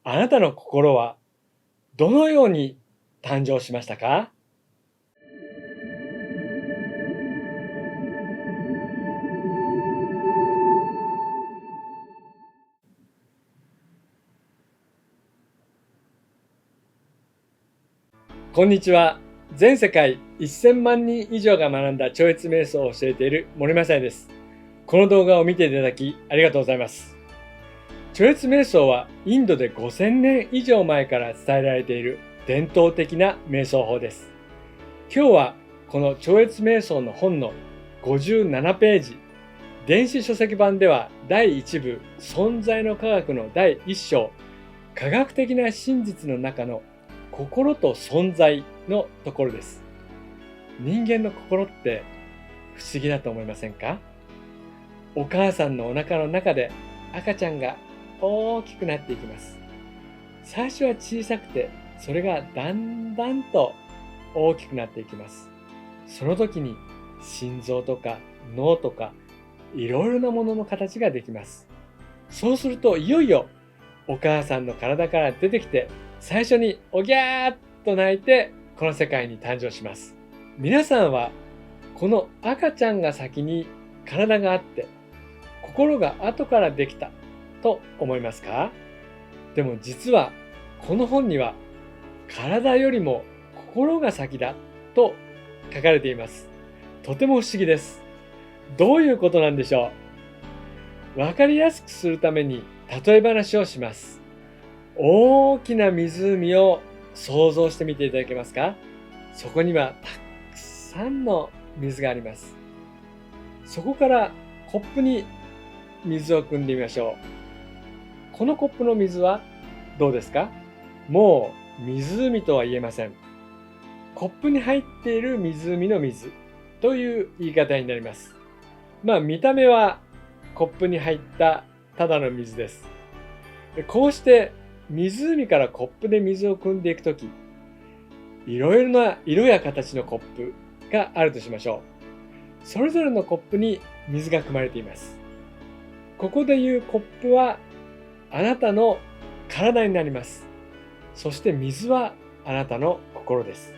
あなたの心はどのように誕生しましたか？こんにちは。全世界1000万人以上が学んだ超越瞑想を教えている森正也です。この動画を見ていただきありがとうございます。超越瞑想はインドで5000年以上前から伝えられている伝統的な瞑想法です。今日はこの超越瞑想の本の57ページ、電子書籍版では第1部存在の科学の第1章、科学的な真実の中の心と存在のところです。人間の心って不思議だと思いませんか？お母さんのお腹の中で赤ちゃんが大きくなっていきます。最初は小さくて、それがだんだんと大きくなっていきます。その時に心臓とか脳とかいろいろなものの形ができます。そうするといよいよお母さんの体から出てきて、最初におぎゃーっと泣いてこの世界に誕生します。皆さんはこの赤ちゃんが先に体があって心が後からできたと思いますか？でも実はこの本には体よりも心が先だと書かれています。とても不思議です。どういうことなんでしょう？わかりやすくするために例え話をします。大きな湖を想像してみていただけますか？そこにはたくさんの水があります。そこからコップに水を汲んでみましょう。このコップの水はどうですか？もう湖とは言えません。コップに入っている湖の水という言い方になります。見た目はコップに入ったただの水です。こうして湖からコップで水を汲んでいくとき、いろいろな色や形のコップがあるとしましょう。それぞれのコップに水が汲まれています。ここでいうコップはあなたの体になります。そして水はあなたの心です。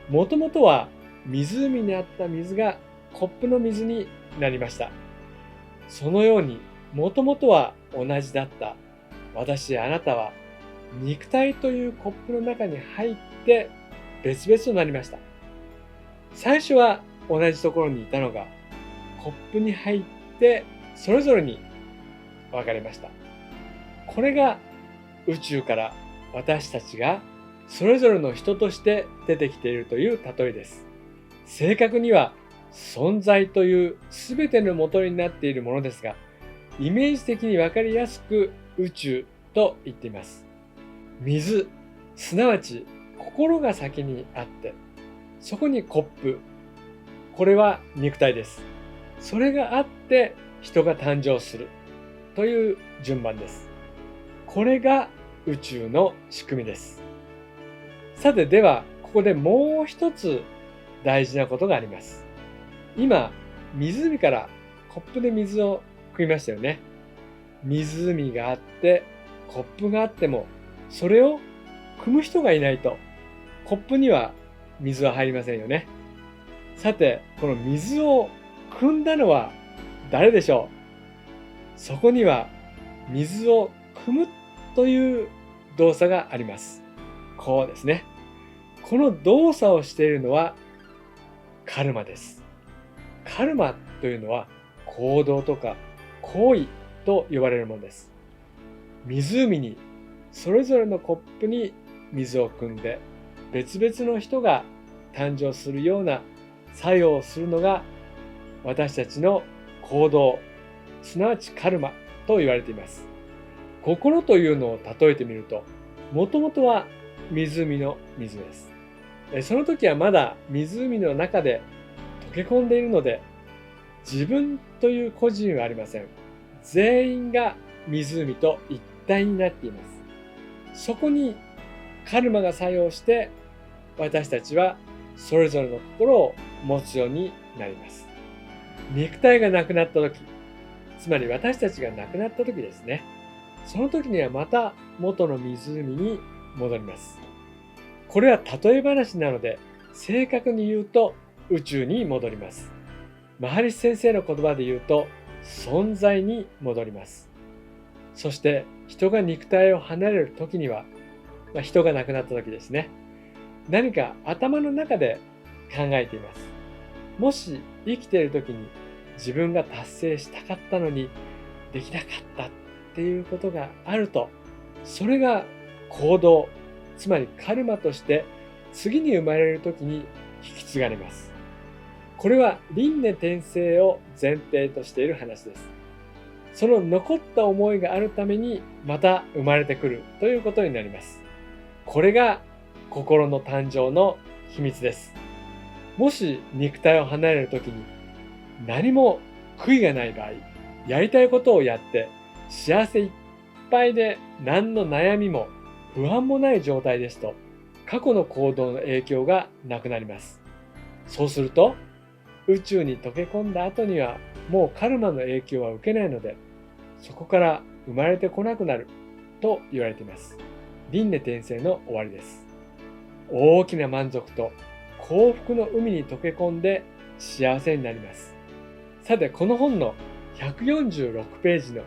もともとは湖にあった水がコップの水になりました。そのようにもともとは同じだった私やあなたは肉体というコップの中に入って別々となりました。最初は同じところにいたのがコップに入ってそれぞれに分かれました。これが宇宙から私たちがそれぞれの人として出てきているという例えです。正確には存在という全ての元になっているものですが、イメージ的に分かりやすく宇宙と言っています。水、すなわち心が先にあって、そこにコップ、これは肉体です。それがあって人が誕生するという順番です。これが宇宙の仕組みです。さて、ではここでもう一つ大事なことがあります。今、湖からコップで水を汲みましたよね。湖があって、コップがあっても、それを汲む人がいないと、コップには水は入りませんよね。さて、この水を汲んだのは誰でしょう？そこには水を汲むという動作があります。こうですね。この動作をしているのはカルマです。カルマというのは行動とか行為と呼ばれるものです。湖にそれぞれのコップに水を汲んで別々の人が誕生するような作用をするのが私たちの行動、すなわちカルマと言われています。心というのを例えてみると、もともとは湖の水です。その時はまだ湖の中で溶け込んでいるので、自分という個人はありません。全員が湖と一体になっています。そこにカルマが作用して、私たちはそれぞれの心を持つようになります。肉体がなくなった時、つまり私たちがなくなった時ですね。その時にはまた元の湖に戻ります。これは例え話なので、正確に言うと宇宙に戻ります。マハリシ先生の言葉で言うと存在に戻ります。そして人が肉体を離れる時には、人が亡くなった時ですね、何か頭の中で考えています。もし生きている時に自分が達成したかったのにできなかったっていうことがあると、それが行動、つまりカルマとして次に生まれる時に引き継がれます。これは輪廻転生を前提としている話です。その残った思いがあるためにまた生まれてくるということになります。これが心の誕生の秘密です。もし肉体を離れる時に何も悔いがない場合、やりたいことをやって幸せいっぱいで何の悩みも不安もない状態ですと、過去の行動の影響がなくなります。そうすると宇宙に溶け込んだ後にはもうカルマの影響は受けないので、そこから生まれてこなくなると言われています。輪廻転生の終わりです。大きな満足と幸福の海に溶け込んで幸せになります。さて、この本の146ページの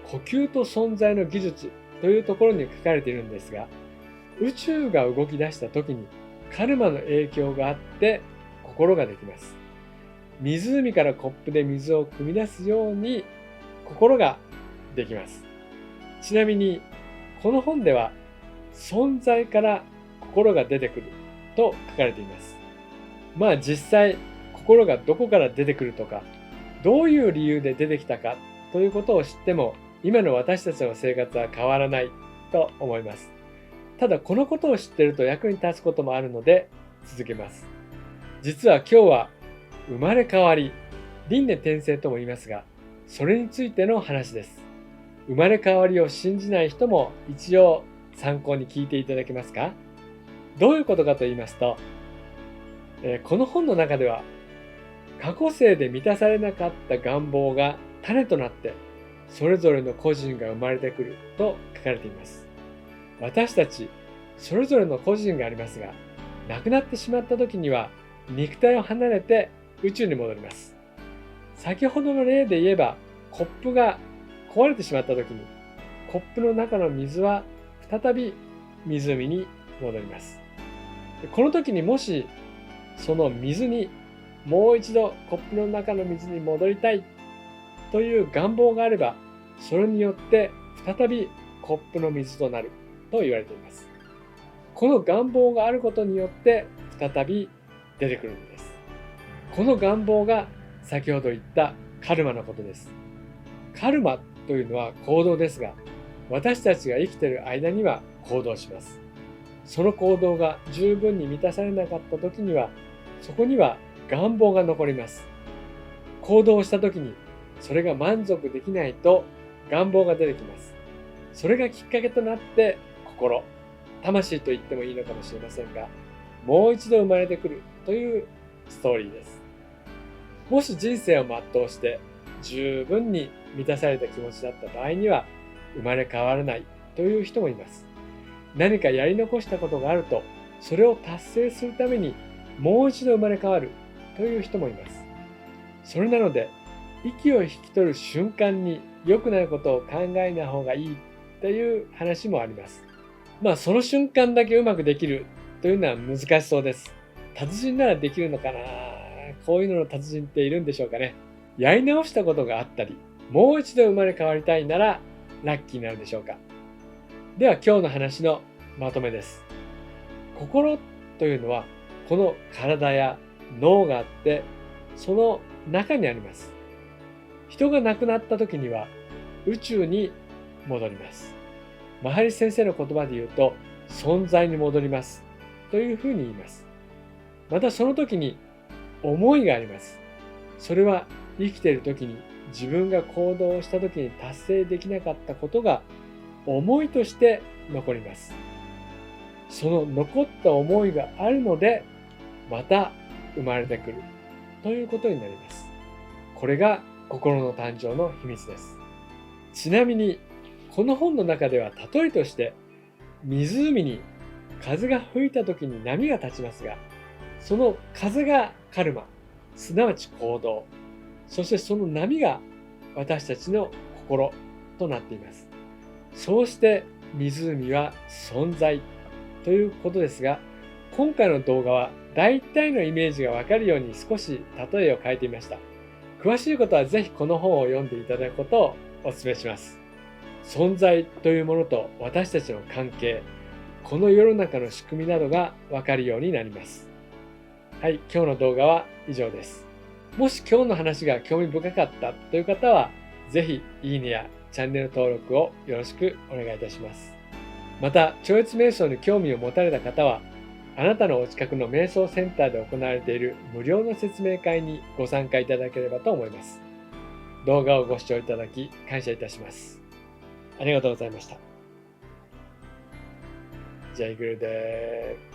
呼吸と存在の技術というところに書かれているんですが、宇宙が動き出した時にカルマの影響があって心ができます。湖からコップで水を汲み出すように心ができます。ちなみにこの本では存在から心が出てくると書かれています。実際心がどこから出てくるとか、どういう理由で出てきたかということを知っても今の私たちの生活は変わらないと思います。ただこのことを知っていると役に立つこともあるので続けます。実は今日は生まれ変わり、輪廻転生とも言いますが、それについての話です。生まれ変わりを信じない人も一応参考に聞いていただけますか？どういうことかと言いますと、この本の中では過去世で満たされなかった願望が種となってそれぞれの個人が生まれてくると書かれています。私たちそれぞれの個人がありますが、亡くなってしまった時には肉体を離れて宇宙に戻ります。先ほどの例で言えば、コップが壊れてしまった時にコップの中の水は再び湖に戻ります。この時にもしその水にもう一度コップの中の水に戻りたいという願望があれば、それによって再びコップの水となると言われています。この願望があることによって再び出てくるんです。この願望が先ほど言ったカルマのことです。カルマというのは行動ですが、私たちが生きている間には行動します。その行動が十分に満たされなかった時には、そこには願望が残ります。行動した時にそれが満足できないと願望が出てきます。それがきっかけとなって心、魂と言ってもいいのかもしれませんが、もう一度生まれてくるというストーリーです。もし人生を全うして十分に満たされた気持ちだった場合には生まれ変わらないという人もいます。何かやり残したことがあると、それを達成するためにもう一度生まれ変わるという人もいます。それなので、息を引き取る瞬間に良くないことを考えない方がいいという話もあります。その瞬間だけうまくできるというのは難しそうです。達人ならできるのかな？こういうのの達人っているんでしょうかね。やり直したことがあったり、もう一度生まれ変わりたいならラッキーになるでしょうか。では今日の話のまとめです。心というのはこの体や脳があって、その中にあります。人が亡くなった時には宇宙に戻ります。マハリ先生の言葉で言うと存在に戻りますというふうに言います。またその時に思いがあります。それは生きている時に自分が行動した時に達成できなかったことが思いとして残ります。その残った思いがあるのでまた生まれてくるということになります。これが心の誕生の秘密です。ちなみにこの本の中では例えとして湖に風が吹いた時に波が立ちますが、その風がカルマ、すなわち行動、そしてその波が私たちの心となっています。そうして湖は存在ということですが、今回の動画は大体のイメージがわかるように少し例えを変えてみました。詳しいことはぜひこの本を読んでいただくことをお勧めします。存在というものと私たちの関係、この世の中の仕組みなどがわかるようになります。はい、今日の動画は以上です。もし今日の話が興味深かったという方は、ぜひいいねやチャンネル登録をよろしくお願いいたします。また、超越瞑想に興味を持たれた方は、あなたのお近くの瞑想センターで行われている無料の説明会にご参加いただければと思います。動画をご視聴いただき感謝いたします。ありがとうございました。ジャイグルです。